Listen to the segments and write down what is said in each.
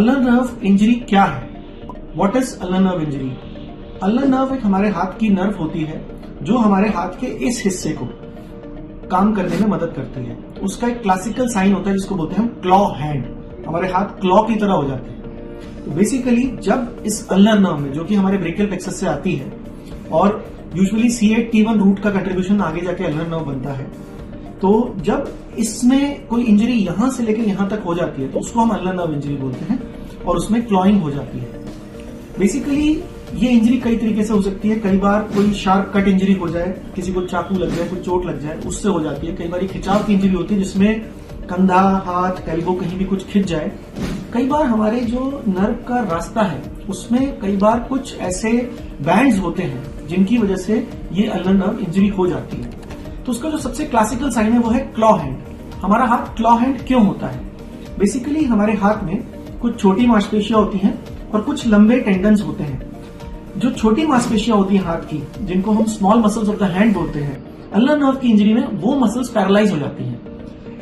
Ulnar nerve injury क्या है? What is ulnar nerve injury? Ulnar nerve एक हमारे हाथ की नर्व होती है जो हमारे हाथ के इस हिस्से को काम करने में मदद करती है। उसका एक क्लासिकल साइन होता है जिसको बोलते हैं हम क्लॉ हैंड। हमारे हाथ क्लॉ की तरह हो जाते हैं। तो बेसिकली जब इस अल्नर नर्व में, जो कि हमारे ब्रेकियल प्लेक्सस से आती है और यूजुअली C8T1 रूट का कंट्रीब्यूशन आगे जाके अल्नर नर्व बनता है, तो जब इसमें कोई इंजरी यहां से लेकर यहां तक हो जाती है तो उसको हम अल्नर नर्व इंजरी बोलते हैं और उसमें क्लॉइंग हो जाती है। बेसिकली ये इंजरी कई तरीके से हो सकती है। कई बार कोई शार्प कट इंजरी हो जाए, किसी को चाकू लग जाए, कोई चोट लग जाए, उससे हो जाती है। कई बार खिंचाव की इंजरी होती है जिसमें कंधा, हाथ, एल्बो कहीं भी कुछ खिंच जाए। कई बार हमारे जो नर्व का रास्ता है उसमें कई बार कुछ ऐसे बैंड्स होते हैं जिनकी वजह से ये अल्नर नर्व इंजरी हो जाती है। तो उसका जो सबसे क्लासिकल साइन है वो है क्लॉ हैंड। हमारा हाथ क्लॉ हैंड क्यों होता है? बेसिकली हमारे हाथ में कुछ छोटी मांसपेशियां होती हैं और कुछ लंबे टेंडन्स होते हैं। जो छोटी मांसपेशियां होती हैं हाथ की, जिनको हम small muscles of the hand बोलते हैं, अल्नर नर्व की इंजरी में वो मसल्स पैरालाइज हो जाती हैं।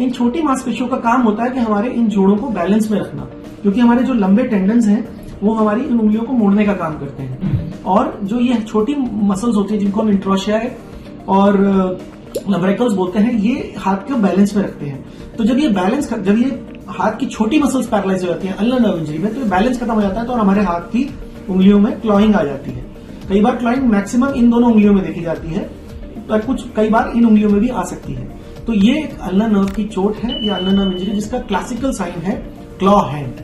इन छोटी मांसपेशियों का काम होता है कि हमारे इन जोड़ों को बैलेंस में रखना, क्योंकि हमारे जो लंबे टेंडन्स हैं वो हमारी इन उंगलियों को मोड़ने का काम करते हैं। और जो ये छोटी मसल्स होती है जिनको हम इंट्रोशियाई और लब्रेकल्स बोलते हैं, ये हाथ को बैलेंस में रखते हैं। तो जब ये हाथ की छोटी मसल्स पैरालाइज हो जाती हैं अल्नर नर्व इंजरी में, तो ये बैलेंस खत्म हो जाता है तो और हमारे हाथ की उंगलियों में क्लॉइंग आ जाती है। कई बार क्लॉइंग मैक्सिमम इन दोनों उंगलियों में देखी जाती है, पर कई बार इन उंगलियों में भी आ सकती है। तो ये एक अल्नर नर्व की चोट है या अल्नर नर्व इंजरी जिसका क्लासिकल साइन है claw hand.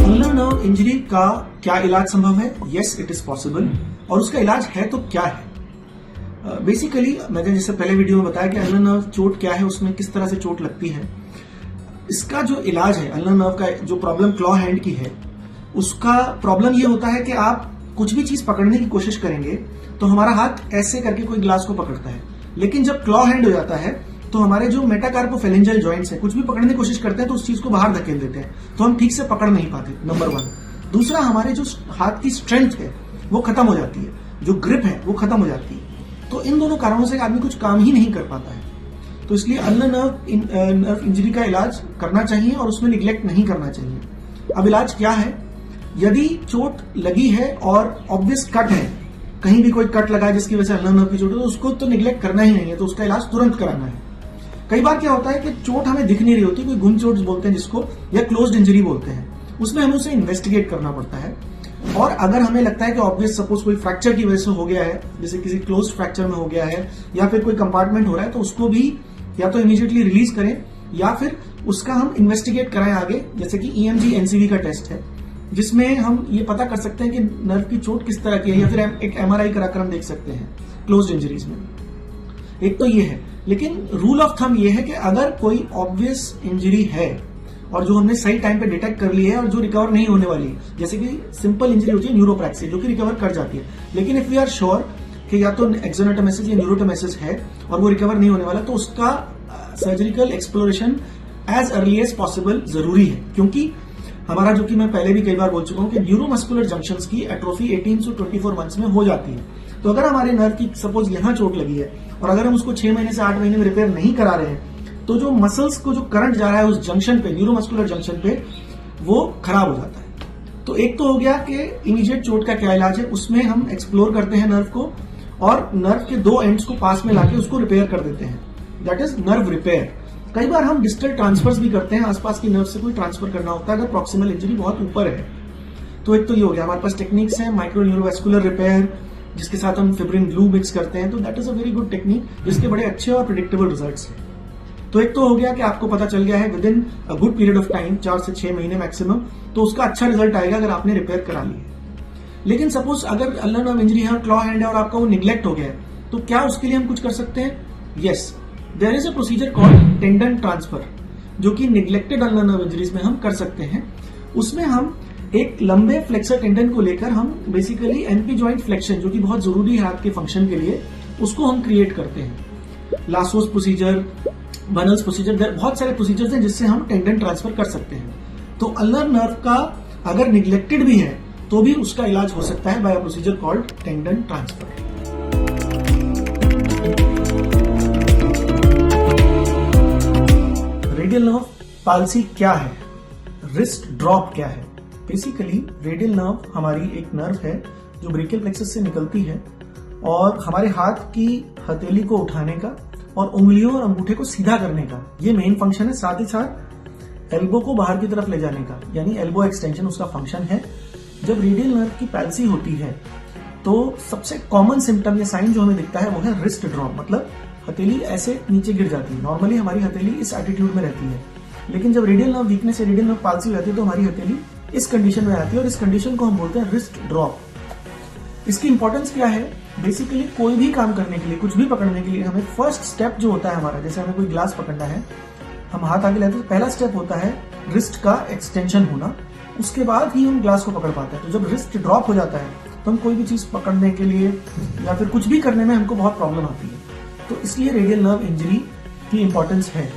Ulnar nerve injury का क्या इलाज संभव है? Yes, it is possible. और उसका इलाज है तो क्या है? बेसिकली मैंने जैसे पहले वीडियो में बताया कि अल्नर नर्व चोट क्या है, उसमें किस तरह से चोट लगती है। इसका जो इलाज है, अल्नर नर्व का जो प्रॉब्लम क्लॉ हैंड की है, उसका प्रॉब्लम ये होता है कि आप कुछ भी चीज पकड़ने की कोशिश करेंगे तो हमारा हाथ ऐसे करके कोई ग्लास को पकड़ता है, लेकिन जब क्लॉ हैंड हो जाता है तो हमारे जो मेटाकार्पोफेरेंजियल जॉइंट्स हैं, कुछ भी पकड़ने की कोशिश करते हैं तो उस चीज को बाहर धकेल देते हैं, तो हम ठीक से पकड़ नहीं पाते, नंबर 1। दूसरा, हमारे जो हाथ की स्ट्रेंथ है वो खत्म हो जाती है, जो ग्रिप है वो खत्म हो जाती है। तो इन दोनों कारणों से आदमी कुछ काम ही नहीं कर पाता है। तो इसलिए अल्नर नर्व इंजरी का इलाज करना चाहिए और उसमें निग्लेक्ट नहीं करना चाहिए। अब इलाज क्या है? यदि चोट लगी है और ऑब्वियस कट है, कहीं भी कोई कट लगा है जिसकी वजह से अल्नर नर्व की चोट है, तो उसको तो निग्लेक्ट करना ही नहीं है, तो उसका इलाज तुरंत कराना है। कई बार क्या होता है कि चोट हमें दिख नहीं रही होती, कोई गुंद चोट बोलते हैं जिसको, या क्लोज्ड इंजरी बोलते हैं, उसमें हमें उसे इन्वेस्टिगेट करना पड़ता है। और अगर हमें लगता है कि ऑब्वियस सपोज कोई फ्रैक्चर की वजह से हो गया है, जैसे किसी क्लोज्ड फ्रैक्चर में हो गया है या फिर कोई कंपार्टमेंट हो रहा है, तो उसको भी या तो इमीडिएटली रिलीज करें या फिर उसका हम इन्वेस्टिगेट कराएं आगे, जैसे कि EMG NCV का टेस्ट है जिसमें हम ये पता कर सकते हैं कि नर्व की चोट किस तरह की है, या फिर एक MRI कराकर हम देख सकते हैं क्लोज्ड इंजरीज में। एक तो ये है, लेकिन रूल ऑफ थंब ये है कि अगर कोई ऑब्वियस इंजरी है और जो हमने सही टाइम पे डिटेक्ट कर ली है और जो रिकवर नहीं होने वाली, जैसे कि सिंपल इंजरी होती है न्यूरोप्रैक्सी जो कि रिकवर कर जाती है, लेकिन इफ वी आर श्योर कि या तो एक्सोनेटोमेसिस या न्यूरोटोमेसिस है और वो रिकवर नहीं होने वाला, तो उसका surgical exploration as early as possible जरूरी है। क्योंकि हमारा, जो कि मैं पहले भी कई बार बोल चुका हूं कि न्यूरोमस्कुलर जंक्शंस की एट्रोफी 18 से 24 मंथ्स में हो जाती है। तो अगर हमारे नर्व की सपोज यहां चोट लगी है और अगर हम उसको 6 महीने से 8 महीने में रिपेयर नहीं करा रहे हैं, तो जो मसल्स को जो करंट जा रहा है उस जंक्शन पे, न्यूरोमस्कुलर जंक्शन पे, वो खराब हो जाता है। तो एक तो हो गया कि इमीडिएट चोट का क्या इलाज है, उसमें हम एक्सप्लोर करते हैं नर्व को और नर्व के 2 एंड्स को पास में लाके उसको रिपेयर कर देते हैं, दैट इज नर्व रिपेयर। कई बार हम डिस्टल ट्रांसफर्स भी करते हैं, आसपास की नर्व से कोई ट्रांसफर करना होता है अगर प्रॉक्सिमल इंजरी बहुत ऊपर है। तो एक तो ये हो गया, हमारे पास टेक्निक्स हैं माइक्रो न्यूरोवैस्कुलर रिपेयर, जिसके साथ हम फिब्रिन ग्लू मिक्स करते हैं, तो that is a very good technique जिसके बड़े अच्छे और प्रिडिक्टेबल रिजल्ट्स हैं। तो एक तो हो गया कि आपको पता चल गया है with in a good period of time, 4 से 6 महीने मैक्सिमम, तो उसका अच्छा रिजल्ट आएगा अगर आपने रिपेयर करा ली है। लेकिन सपोज अगर अल्नर नर्व इंजरी है और क्लॉ हैंड है और आपका वो निग्लेक्ट हो गया है, तो क्या उसके लिए हम कुछ कर सकते हैं? Yes, there is a procedure called tendon transfer, जो कि निग्लेक्टेड अल्नर नर्व इंजरीज में हम कर सकते हैं। उसमें हम एक लंबे फ्लेक्सर टेंडन को लेकर हम बेसिकली एनपी जॉइंट फ्लेक्शन, जो कि बहुत जरूरी है हाथ के फंक्शन के लिए, उसको हम क्रिएट करते हैं। लासोस प्रोसीजर, बर्नल्स प्रोसीजर, बहुत सारे प्रोसीजर्स हैं जिससे हम टेंडन ट्रांसफर कर सकते हैं। तो अल्नर नर्व का अगर निग्लेक्टेड भी है तो भी उसका इलाज हो सकता है by a procedure called tendon transfer. Radial nerve palsy क्या है, रिस्ट ड्रॉप क्या है। बेसिकली रेडियल नर्व हमारी एक नर्व है जो ब्रेकियल प्लेक्सस से निकलती है और हमारे हाथ की हथेली को उठाने का और उंगलियों और अंगूठे को सीधा करने का ये मेन फंक्शन है। साथ ही साथ एल्बो को बाहर की तरफ ले जाने का यानी एल्बो एक्सटेंशन उसका फंक्शन है। जब रेडियल नर्व की पैल्सी होती है तो सबसे कॉमन सिम्टम या साइन जो हमें दिखता है वो है रिस्ट ड्रॉप, मतलब हथेली ऐसे नीचे गिर जाती है। नॉर्मली हमारी हथेली इस एटीट्यूड में रहती है, लेकिन जब रेडियल नर्व वीकनेस या रेडियल नर्व पाल्सी हो जाती है तो हमारी हथेली इस कंडीशन में आती है और इस कंडीशन को हम बोलते हैं रिस्ट ड्रॉप। इसकी इंपॉर्टेंस क्या है, बेसिकली कोई भी काम करने के लिए, कुछ भी पकड़ने के लिए हमें फर्स्ट स्टेप जो होता है हमारा, जैसे हमें कोई ग्लास पकड़ना है, हम हाथ आगे लेते हैं तो पहला स्टेप होता है रिस्ट का एक्सटेंशन होना, उसके बाद ही हम ग्लास को पकड़ पाते हैं। तो जब रिस्ट ड्रॉप हो जाता है तो हम कोई भी चीज पकड़ने के लिए या फिर कुछ भी करने में हमको बहुत प्रॉब्लम आती है। तो इसलिए रेडियल नर्व इंजरी की इंपॉर्टेंस है।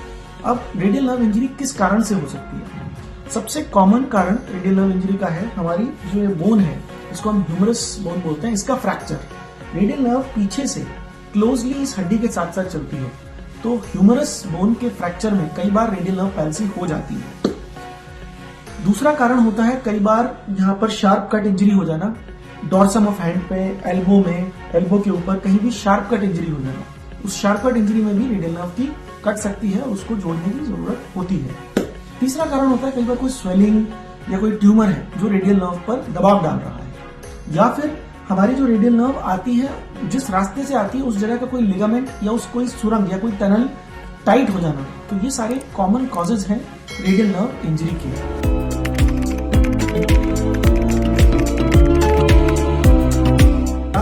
अब रेडियल नर्व इंजरी किस कारण से हो सकती है? सबसे कॉमन कारण रेडियल नर्व इंजरी का है हमारी जो ये बोन है, इसको हम ह्यूमरस बोन बोलते हैं, इसका फ्रैक्चर। रेडियल नर्व पीछे से क्लोजली इस हड्डी के साथ साथ चलती है, तो ह्यूमरस बोन के फ्रैक्चर में कई बार रेडियल नर्व पैल्सी हो जाती है। दूसरा कारण होता है कई बार यहाँ पर शार्प कट इंजरी हो जाना, डॉर्सम ऑफ हैंड पे, एल्बो में, एल्बो के ऊपर कहीं भी शार्प कट इंजरी हो जाना। उस शार्प कट इंजरी में भी रेडियल नर्व की कट सकती है, उसको जोड़ने की जरूरत होती है। तीसरा कारण होता है कई बार कोई स्वेलिंग या कोई ट्यूमर है जो रेडियल नर्व पर दबाव डाल रहा है, या फिर हमारी जो रेडियल नर्व आती है जिस रास्ते से आती है उस जगह का कोई लिगामेंट या उस कोई सुरंग या कोई टनल टाइट हो जाना। तो ये सारे कॉमन कॉजेज हैं रेडियल नर्व इंजरी के।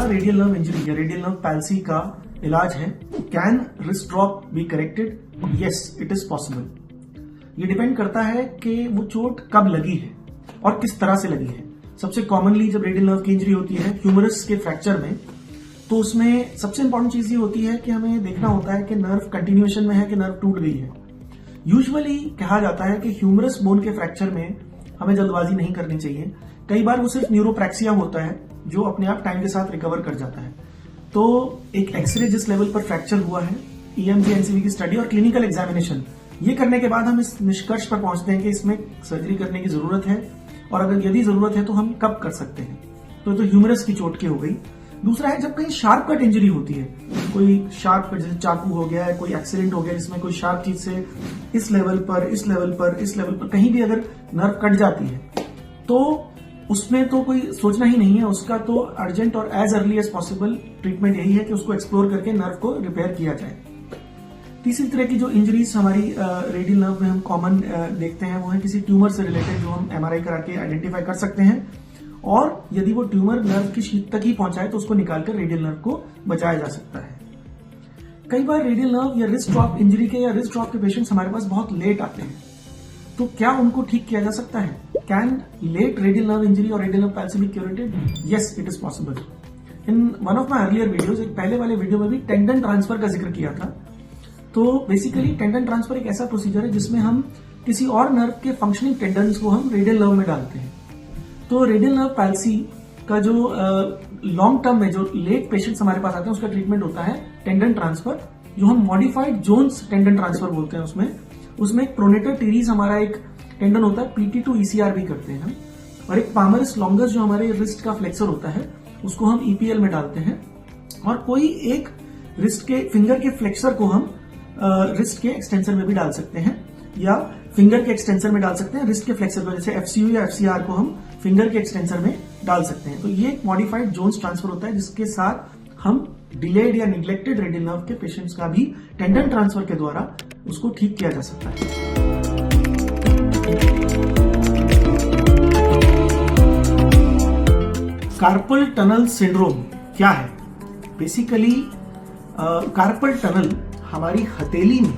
रेडियल नर्व इंजरी या रेडियल नर्व पैल्सी का इलाज है। Can wrist drop be corrected? Yes, it is possible. ये डिपेंड करता है कि वो चोट कब लगी है और किस तरह से लगी है। सबसे कॉमनली जब रेडियल नर्व की इंजरी होती है ह्यूमरस के फ्रैक्चर में, तो उसमें सबसे इंपॉर्टेंट चीज ये होती है कि हमें देखना होता है कि नर्व कंटिन्यूएशन में है कि नर्व टूट गई है। यूजुअली कहा जाता है कि ह्यूमरस बोन के फ्रैक्चर में हमें जल्दबाजी नहीं करनी चाहिए। कई बार वो सिर्फ न्यूरोप्रैक्सिया होता है जो अपने आप टाइम के साथ रिकवर कर जाता है। तो एक एक्सरे जिस लेवल पर फ्रैक्चर हुआ है, ईएमजी एनसीवी की स्टडी और क्लिनिकल एग्जामिनेशन, ये करने के बाद हम इस निष्कर्ष पर पहुंचते हैं कि इसमें सर्जरी करने की जरूरत है, और अगर यदि जरूरत है तो हम कब कर सकते हैं। तो ह्यूमरस की चोट की हो गई। दूसरा है जब कहीं शार्प कट इंजरी होती है, कोई शार्प जैसे चाकू हो गया है, कोई एक्सीडेंट हो गया जिसमें कोई शार्प चीज से इस लेवल पर, इस लेवल पर, इस लेवल पर कहीं भी अगर नर्व कट जाती है तो उसमें तो कोई सोचना ही नहीं है, उसका तो अर्जेंट और as early as possible treatment यही है कि उसको एक्सप्लोर करके नर्व को रिपेयर किया जाए। तीसरी तरह की जो इंजरीज हमारी रेडियल नर्व में हम कॉमन देखते हैं वो है किसी ट्यूमर से रिलेटेड, जो हम एमआरआई करा के आइडेंटिफाई कर सकते हैं, और यदि वो ट्यूमर नर्व की शीत तक ही पहुंचाए तो उसको निकालकर रेडियल नर्व को बचाया जा सकता है। कई बार रेडियल नर्व या रिस्ट ड्रॉप इंजरी के या रिस्ट ड्रॉप के पेशेंट्स हमारे पास बहुत लेट आते हैं, तो क्या उनको ठीक किया जा सकता है? Can late radial nerve injury और radial nerve palsy be curated? Yes, it is possible. In one of my earlier videos, एक पहले वाले वीडियो में भी टेंडन ट्रांसफर का जिक्र किया था। तो बेसिकली टेंडन ट्रांसफर एक ऐसा प्रोसीजर है जिसमें हम किसी और नर्व के फंक्शनिंग टेंडन्स को हम रेडियल नर्व में डालते हैं। तो रेडियल नर्व पैल्सी का जो लॉन्ग टर्म में जो लेट पेशेंट्स हमारे पास आते हैं उसका ट्रीटमेंट होता है टेंडन ट्रांसफर, जो हम मॉडिफाइड जोन्स टेंडन ट्रांसफर बोलते हैं। उसमें एक प्रोनेटर टीरीज हमारा एक टेंडन होता है, PT2 ECR भी करते हैं हम, और एक पामरिस लॉन्गस जो हमारे रिस्ट का फ्लेक्सर होता है उसको हम EPL में डालते हैं, और कोई एक रिस्ट के फिंगर के फ्लेक्सर को हम रिस्ट के एक्सटेंसर में भी डाल सकते हैं, या फिंगर के एक्सटेंसर में डाल सकते हैं रिस्ट के फ्लेक्सर को, जैसे FCU या FCR को हम फिंगर के एक्सटेंसर में डाल सकते हैं। तो ये एक मॉडिफाइड जोन्स ट्रांसफर होता है जिसके साथ हम डिलेड या निग्लेक्टेड रेडियल नर्व के पेशेंट्स का भी टेंडन ट्रांसफर के द्वारा उसको ठीक किया जा सकता है। कार्पल टनल सिंड्रोम क्या है? बेसिकली कार्पल टनल हमारी हथेली में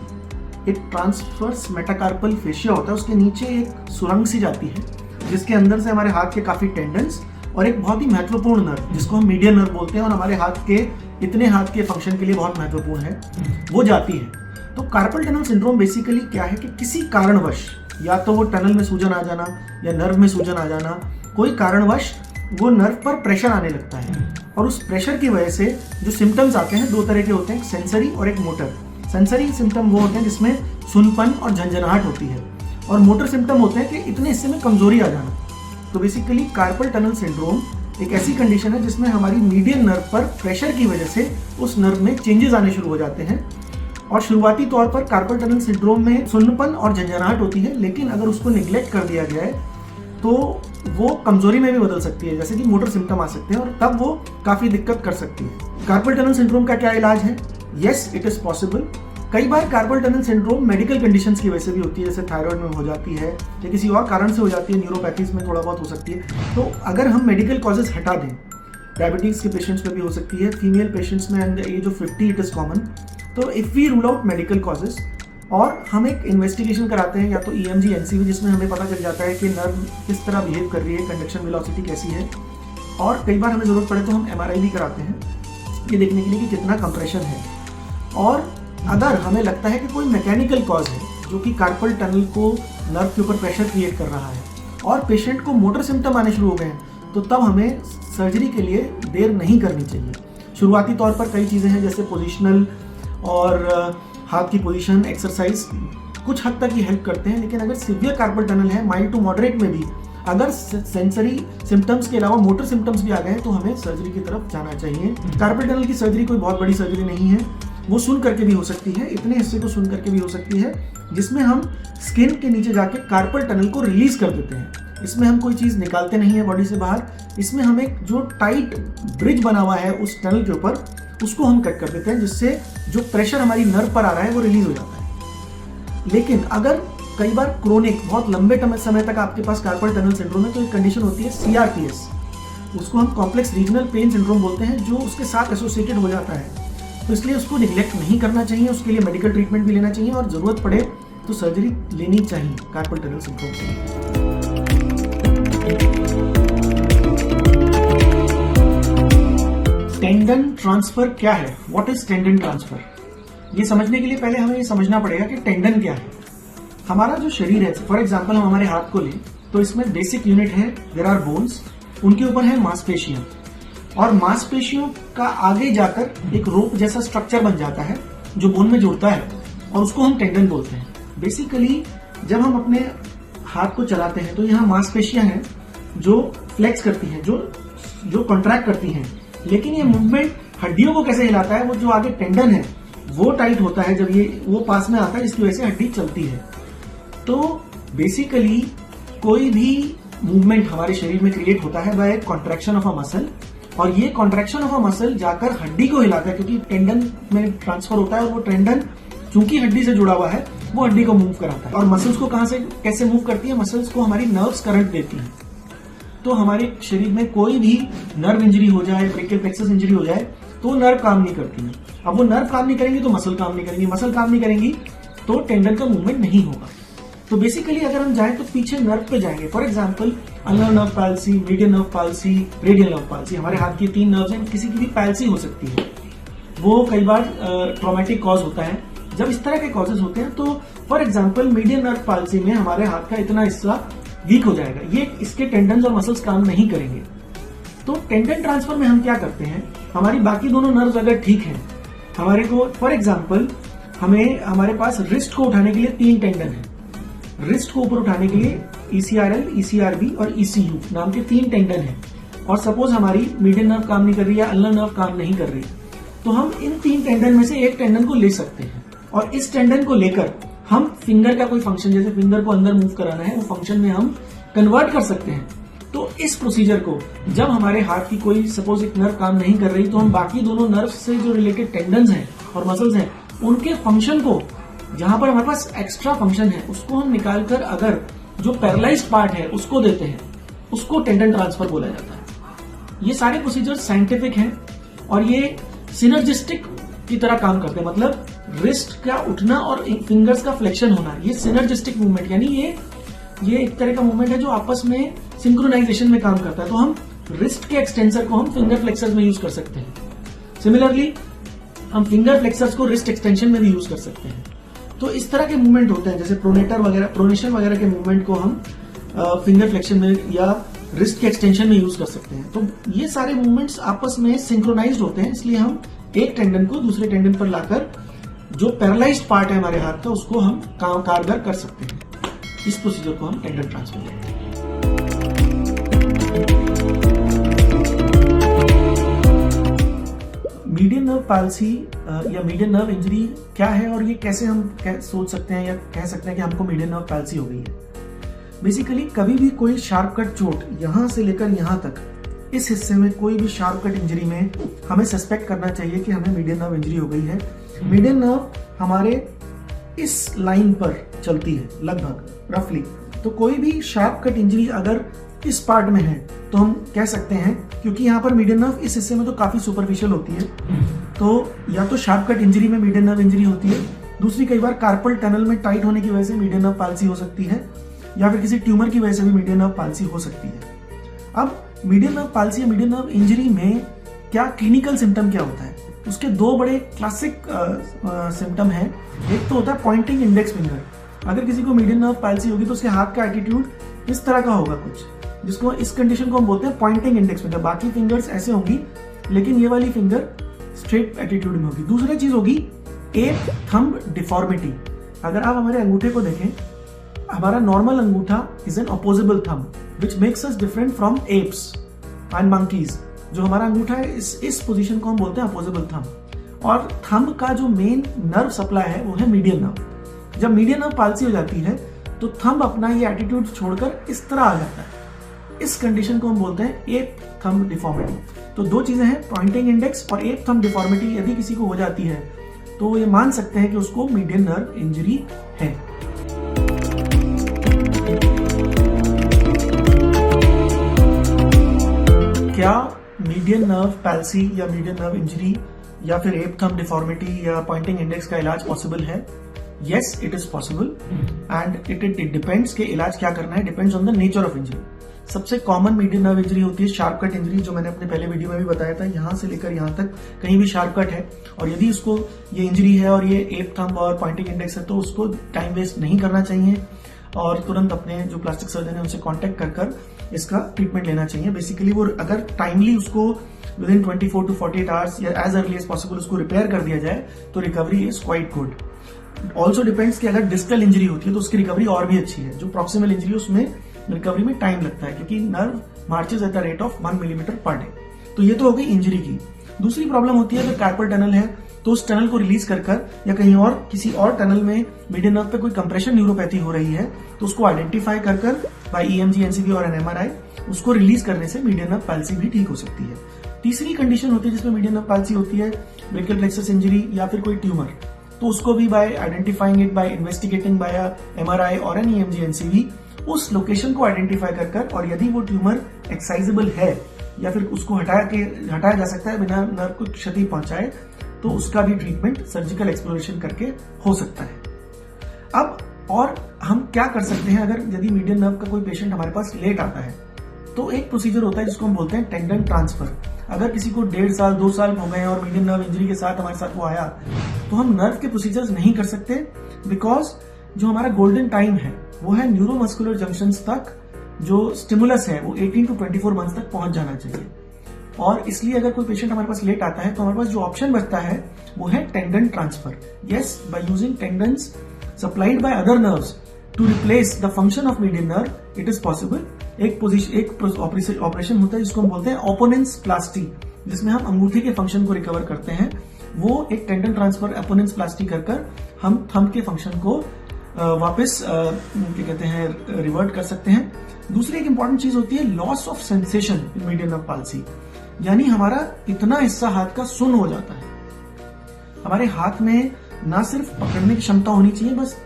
एक ट्रांसफर्स मेटाकार्पल फेशिया होता है, उसके नीचे एक सुरंग सी जाती है जिसके अंदर से हमारे हाथ के काफी टेंडन्स और एक बहुत ही महत्वपूर्ण नर्व जिसको हम मीडियन नर्व बोलते हैं और हमारे हाथ के इतने हाथ के फंक्शन के लिए बहुत महत्वपूर्ण है, वो जाती है। तो कार्पल टनल सिंड्रोम बेसिकली क्या है कि किसी कारणवश, या तो वो टनल में सूजन आ जाना या नर्व में सूजन आ जाना, कोई कारणवश वो नर्व पर प्रेशर आने लगता है, और उस प्रेशर की वजह से जो सिम्टम्स आते हैं दो तरह के होते हैं, एक सेंसरी और एक मोटर। सेंसरी सिम्टम वो होते हैं जिसमें सुनपन और झंझनाहट होती है, और मोटर सिम्टम होते हैं कि इतने हिस्से में कमजोरी आ जाना। तो बेसिकली कार्पल टनल सिंड्रोम एक ऐसी कंडीशन है जिसमें हमारी मीडियन नर्व पर प्रेशर की वजह से उस नर्व में चेंजेस आने शुरू हो जाते हैं, और शुरुआती तौर पर कार्पल टनल सिंड्रोम में सुन्नपन और झंझनाहट होती है, लेकिन अगर उसको निग्लेक्ट कर दिया गया है तो वो कमजोरी में भी बदल सकती है, जैसे कि मोटर सिम्टम आ सकते हैं और तब वो काफी दिक्कत कर सकती है। कार्पल टनल सिंड्रोम का क्या इलाज है? Yes, it is possible. कई बार carpal tunnel syndrome medical conditions की वजह से भी होती है, जैसे थायराइड में हो जाती है या किसी और कारण से हो जाती है, न्यूरोपैथीज में थोड़ा बहुत हो सकती है। तो अगर हम मेडिकल कॉजेज हटा दें, डायबिटीज के पेशेंट्स में भी हो सकती है, फीमेल पेशेंट्स में under age of 50 it is common. तो if we rule out medical causes और हम एक इन्वेस्टिगेशन कराते हैं, या तो EMG NCV, जिसमें हमें पता चल जाता है कि नर्व किस तरह बिहेव कर रही है, कंडक्शन वेलोसिटी कैसी है, और कई बार हमें जरूरत पड़े तो हम MRI भी कराते हैं ये देखने के लिए कि कितना कंप्रेशन है। और अगर हमें लगता है कि कोई मैकेनिकल कॉज है जो कि कार्पल टनल को नर्व के ऊपर प्रेशर क्रिएट कर रहा है और पेशेंट को मोटर सिम्टम आने शुरू हो गए हैं, तो तब हमें सर्जरी के लिए देर नहीं करनी चाहिए। शुरुआती तौर पर कई चीज़ें हैं, जैसे पोजिशनल और हाथ की पोजीशन, एक्सरसाइज कुछ हद तक ही हेल्प करते हैं। लेकिन अगर सीवियर कार्पल टनल है, माइल्ड टू मॉडरेट में भी अगर सेंसरी सिम्टम्स के अलावा मोटर सिम्टम्स भी आ गए तो हमें सर्जरी की तरफ जाना चाहिए। कार्पल टनल की सर्जरी कोई बहुत बड़ी सर्जरी नहीं है, वो सुन करके भी हो सकती है, इतने हिस्से को सुन करके भी हो सकती है जिसमें हम स्किन के नीचे जाके कार्पल टनल को रिलीज कर देते हैं। इसमें हम कोई चीज़ निकालते नहीं है बॉडी से बाहर, इसमें हम एक जो टाइट ब्रिज बना हुआ है उस टनल के ऊपर, उसको हम कट कर देते हैं, जिससे जो प्रेशर हमारी नर्व पर आ रहा है वो रिलीज हो जाता है। लेकिन अगर कई बार क्रोनिक बहुत लंबे समय तक आपके पास कार्पल टनल सिंड्रोम है, तो एक कंडीशन होती है CRPS, उसको हम कॉम्प्लेक्स रीजनल पेन सिंड्रोम बोलते हैं, जो उसके साथ एसोसिएटेड हो जाता है। तो इसलिए उसको निग्लेक्ट नहीं करना चाहिए, उसके लिए मेडिकल ट्रीटमेंट भी लेना चाहिए और जरूरत पड़े तो सर्जरी लेनी चाहिए कार्पल टनल सिंड्रोम से। टेंडन ट्रांसफर क्या है? What is tendon transfer? ये समझने के लिए पहले हमें ये समझना पड़ेगा कि टेंडन क्या है। हमारा जो शरीर है, फॉर एग्जांपल हम हमारे हाथ को लें तो इसमें बेसिक यूनिट है, देयर आर बोन्स, उनके ऊपर है मांसपेशियां, और मांसपेशियों का आगे जाकर एक रोप जैसा स्ट्रक्चर बन जाता है जो बोन में जुड़ता है, और उसको हम टेंडन बोलते हैं। बेसिकली जब हम अपने हाथ को चलाते हैं तो यहाँ मांसपेशियां हैं जो फ्लेक्स करती हैं, जो कॉन्ट्रैक्ट करती हैं, लेकिन ये मूवमेंट हड्डियों को कैसे हिलाता है, वो जो आगे टेंडन है वो टाइट होता है जब ये वो पास में आता है, जिसकी वजह से हड्डी चलती है। तो बेसिकली कोई भी मूवमेंट हमारे शरीर में क्रिएट होता है by contraction of a muscle, और ये कॉन्ट्रैक्शन ऑफ अ मसल जाकर हड्डी को हिलाता है, क्योंकि टेंडन में ट्रांसफर होता है और वो टेंडन चूंकि हड्डी से जुड़ा हुआ है वो हड्डी को मूव कराता है। और मसल्स को कहां से कैसे मूव करती है? मसल्स को हमारी नर्व्स करंट देती है। तो हमारे शरीर में कोई भी नर्व इंजरी हो जाए, ब्रेकियल प्लेक्सस इंजरी हो जाए, तो नर्व काम नहीं करती है। अब वो नर्व काम नहीं करेंगी तो मसल काम नहीं करेंगी, मसल काम नहीं करेंगी तो टेंडन का मूवमेंट नहीं होगा। तो बेसिकली अगर हम जाएं तो पीछे नर्व पे जाएंगे। For example ulnar nerve palsy, median nerve palsy, radial nerve palsy, हमारे हाथ की 3 नर्व्स हैं, किसी की भी पैल्सी हो सकती है। वो कई बार ट्रॉमेटिक कॉज होता है। जब इस तरह के कॉजेज होते हैं तो for example median nerve palsy में हमारे हाथ का इतना हिस्सा वीक हो जाएगा, ये इसके टेंडन्स और मसल्स काम नहीं करेंगे। तो टेंडन ट्रांसफर में हम क्या करते हैं, हमारी बाकी दोनों नर्व्स अगर ठीक हैं, हमारे को फॉर एग्जांपल हमारे पास रिस्ट को उठाने के लिए 3 टेंडन है। रिस्ट को ऊपर उठाने के लिए ECRL, ECRB और ECU नाम के 3 टेंडन है, और सपोज हमारी मीडियन नर्व काम नहीं कर रही है, अल्नर नर्व काम नहीं कर रही, तो हम इन 3 टेंडन में से एक टेंडन को ले सकते हैं, और इस टेंडन को लेकर हम फिंगर का कोई फंक्शन, जैसे फिंगर को अंदर मूव कराना है, वो फंक्शन में हम कन्वर्ट कर सकते हैं। तो इस प्रोसीजर को जब हमारे हाथ की कोई सपोज एक नर्व काम नहीं कर रही, तो हम बाकी दोनों नर्व से जो रिलेटेड टेंडन्स हैं और मसल्स हैं, उनके फंक्शन को, जहां पर हमारे पास एक्स्ट्रा फंक्शन है, उसको हम निकालकर अगर जो पैरालाइज्ड पार्ट है उसको देते हैं, उसको टेंडन ट्रांसफर बोला जाता है। ये सारे प्रोसीजर साइंटिफिक हैं और ये सिनर्जिस्टिक की तरह काम करते हैं। मतलब रिस्ट का उठना और फिंगर्स का फ्लेक्शन होना, ये सिनर्जिस्टिक मूवमेंट, यानी ये एक तरह का मूवमेंट है जो आपस में सिंक्रोनाइजेशन में काम करता है। तो हम रिस्ट के एक्सटेंसर को हम फिंगर फ्लेक्सर्स में यूज कर सकते हैं। सिमिलरली हम फिंगर फ्लेक्सर्स को रिस्ट एक्सटेंशन में भी यूज कर सकते हैं। तो इस तरह के मूवमेंट होते हैं, जैसे प्रोनेशन वगैरह के मूवमेंट को हम फिंगर फ्लेक्शन में या रिस्ट के एक्सटेंशन में यूज कर सकते हैं। तो ये सारे मूवमेंट्स आपस में सिंक्रोनाइज्ड होते हैं, इसलिए हम एक टेंडन को दूसरे टेंडन पर लाकर जो पैरालाइज्ड पार्ट है हमारे हाथ का उसको हम कारगर कर सकते हैं। इस प्रोसीजर को हम टेंडन ट्रांसफर कहते हैं। मीडियन नर्व पैल्सी या मीडियन नर्व इंजरी क्या है और ये कैसे हम सोच सकते हैं या कह सकते हैं कि हमको मीडियन नर्व पैल्सी हो गई है। बेसिकली कभी भी कोई शार्प कट चोट यहां से लेकर यहां तक इस हिस्से में कोई भी शार्प कट इंजरी में हमें सस्पेक्ट करना चाहिए कि हमें मीडियन नर्व इंजरी हो गई है। मीडियन नर्व हमारे इस लाइन पर चलती है लगभग रफली, तो कोई भी शार्प कट इंजरी अगर इस पार्ट में है तो हम कह सकते हैं, क्योंकि यहाँ पर मीडियन नर्व इस हिस्से में तो काफी सुपरफिशियल होती है, तो या तो शार्प कट इंजरी में मीडियन नर्व इंजरी होती है, दूसरी कई बार कार्पल टनल में टाइट होने की वजह से मीडियन नर्व पैल्सी हो सकती है, या फिर किसी ट्यूमर की वजह से भी मीडियन नर्व पैल्सी हो सकती है। अब मीडियन नर्व पैल्सी या मीडियन नर्व इंजरी में क्या क्लिनिकल सिम्टम क्या होता है, उसके दो बड़े क्लासिक सिम्टम है। एक तो होता है पॉइंटिंग इंडेक्स फिंगर। अगर किसी को मीडियन नर्व पैल्सी होगी तो उसके हाथ का एटीट्यूड इस तरह का होगा कुछ, जिसको इस कंडीशन को हम बोलते हैं पॉइंटिंग इंडेक्स फिंगर। बाकी फिंगर्स ऐसे होंगी लेकिन ये वाली फिंगर स्ट्रेट एटीट्यूड में होगी। दूसरी चीज होगी एप थंब डिफॉर्मिटी। अगर आप हमारे अंगूठे को देखें, हमारा नॉर्मल अंगूठा is an opposable thumb which makes us different from apes and monkeys. जो हमारा अंगूठा है इस पोजीशन को हम बोलते हैं अपोजिबल थंब। और थंब का जो मेन नर्व सप्लाई है वो है मीडियन नर्व। जब मीडियन नर्व पैल्सी हो जाती है तो थंब अपना ये एटीट्यूड छोड़कर इस तरह आ जाता है। इस कंडीशन को हम बोलते हैं एप थंब डिफॉर्मिटी। तो दो चीजें हैं, पॉइंटिंग इंडेक्स और एप थंब डिफॉर्मिटी। यदि किसी को हो जाती है तो ये मान सकते हैं कि उसको मीडियन नर्व इंजरी है। क्या मीडियन नर्व पैल्सी या मीडियन नर्व इंजरी या फिर एप थंब डिफॉर्मिटी या पॉइंटिंग इंडेक्स का इलाज पॉसिबल है? Yes, it is possible and it depends कि इलाज क्या करना है, depends on the nature of injury. सबसे कॉमन मीडियन नर्व इंजरी होती है शार्प कट इंजरी, जो मैंने अपने पहले वीडियो में भी बताया था। यहां से लेकर यहां तक कहीं भी शार्प कट है और यदि उसको ये इंजरी है और ये एप थंब और पॉइंटिंग इंडेक्स है तो उसको टाइम वेस्ट नहीं करना चाहिए और तुरंत अपने जो प्लास्टिक सर्जन है उनसे कांटेक्ट कर इसका ट्रीटमेंट लेना चाहिए। बेसिकली वो अगर टाइमली उसको विद इन 24 to 48 आवर्स या एज अर्ली एज पॉसिबल उसको रिपेयर कर दिया जाए तो recovery is quite good. Also depends कि अगर डिस्टल इंजरी होती है तो उसकी रिकवरी और भी अच्छी है। जो प्रॉक्सिमल इंजरी है उसमें रिकवरी में टाइम लगता है क्योंकि nerve marches at the rate of 1 millimetre per day. तो ये तो हो गई इंजरी की। दूसरी प्रॉब्लम होती है अगर कार्पल टनल है तो उस टनल को रिलीज कर या कहीं और किसी और टनल में मीडियन नर्व पे कोई कंप्रेशन न्यूरोपैथी हो रही है तो उसको आइडेंटिफाई कर बाय ईएमजी, एनसीबी और एनएमआरआई उसको रिलीज करने से मीडियन नर्व पैल्सी भी ठीक हो सकती है। तीसरी कंडीशन होती है जिसमें मीडियन नर्व पैल्सी होती है ब्रेकियल प्लेक्सस इंजरी या फिर कोई ट्यूमर, तो उसको भी by identifying it by investigating by MRI और एन ईएमजी, एनसीबी उस लोकेशन को आइडेंटिफाई कर और यदि वो ट्यूमर एक्साइजेबल है या फिर उसको हटाया जा सकता है बिना नर्व को क्षति पहुंचाए तो उसका भी ट्रीटमेंट सर्जिकल एक्सप्लोरेशन करके हो सकता है। अब और हम क्या कर सकते हैं अगर यदि मीडियन नर्व का कोई पेशेंट हमारे पास लेट आता है तो एक प्रोसीजर होता है जिसको हम बोलते हैं टेंडन ट्रांसफर। अगर किसी को 1.5 साल 2 साल हो गए और मीडियन नर्व इंजरी के साथ हमारे साथ वो आया तो हम नर्व के प्रोसीजर्स नहीं कर सकते बिकॉज जो हमारा गोल्डन टाइम है वो है न्यूरोमस्कुलर जंक्शंस तक जो स्टिमुलस है वो 18 to 24 मंथ्स तक पहुंच जाना चाहिए। और इसलिए अगर कोई पेशेंट हमारे पास लेट आता है तो हमारे पास जो ऑप्शन बचता है वो है tendon transfer. Yes, by using tendons supplied by other nerves to replace the function of median nerve it is possible. एक ऑपरेशन होता है जिसको हम बोलते हैं ओपोनेंस प्लास्टी, जिसमें हम अंगूठे के फंक्शन को रिकवर करते हैं। वो एक टेंडन ट्रांसफर ओपोनेंस प्लास्टी कर हम थंब के फंक्शन को वापस क्या कहते हैं रिवर्ट कर सकते हैं। दूसरी एक इंपॉर्टेंट चीज होती है loss of sensation in median nerve palsy, यानी हमारा इतना हिस्सा हाथ का सुन्न हो जाता है। हमारे हाथ में ना सिर्फ पकड़ने की क्षमता होनी चाहिए बस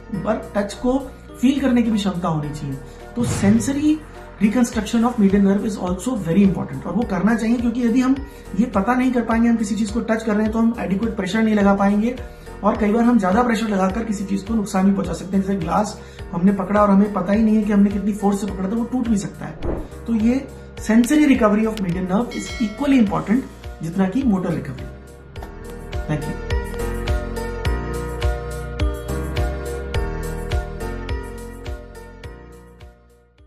टच को फील करने की भी क्षमता होनी चाहिए। तो sensory reconstruction of median nerve is also very important और वो करना चाहिए क्योंकि यदि हम ये पता नहीं कर पाएंगे हम किसी चीज को टच कर रहे हैं तो हम एडिक्वेट प्रेशर नहीं लगा पाएंगे और कई बार हम ज्यादा प्रेशर लगाकर किसी चीज को नुकसान भी पहुंचा सकते हैं। जैसे ग्लास हमने पकड़ा और हमें पता ही नहीं है कि हमने कितनी फोर्स से पकड़ा था, वो टूट भी सकता है। तो ये sensory recovery of median nerve is equally important जितना कि मोटर रिकवरी। Thank you.